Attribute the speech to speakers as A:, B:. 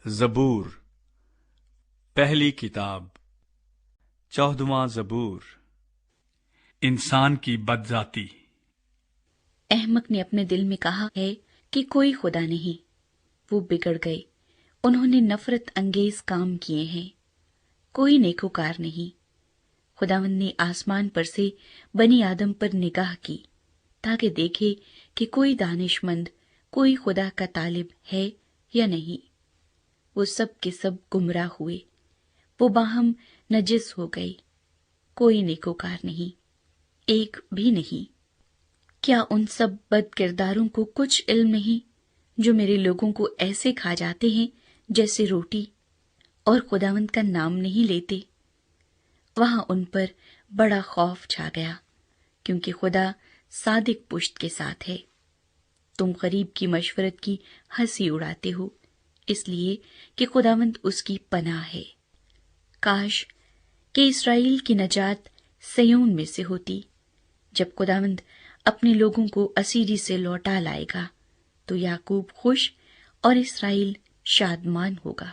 A: زبور پہلی کتاب 14واں زبور انسان کی بدذاتی۔
B: احمق نے اپنے دل میں کہا ہے کہ کوئی خدا نہیں۔ وہ بگڑ گئے، انہوں نے نفرت انگیز کام کیے ہیں، کوئی نیکوکار نہیں۔ خداوند نے آسمان پر سے بنی آدم پر نگاہ کی تاکہ دیکھے کہ کوئی دانش مند، کوئی خدا کا طالب ہے یا نہیں۔ وہ سب کے سب گمراہ ہوئے، وہ باہم نجس ہو گئے، کوئی نیکوکار نہیں، ایک بھی نہیں۔ کیا ان سب بد کرداروں کو کچھ علم نہیں جو میرے لوگوں کو ایسے کھا جاتے ہیں جیسے روٹی، اور خداوند کا نام نہیں لیتے؟ وہاں ان پر بڑا خوف چھا گیا، کیونکہ خدا صادق پشت کے ساتھ ہے۔ تم غریب کی مشورت کی ہنسی اڑاتے ہو، اس لیے کہ خداوند اس کی پناہ ہے۔ کاش کہ اسرائیل کی نجات سیون میں سے ہوتی۔ جب خداوند اپنے لوگوں کو اسیری سے لوٹا لائے گا تو یعقوب خوش اور اسرائیل شادمان ہوگا۔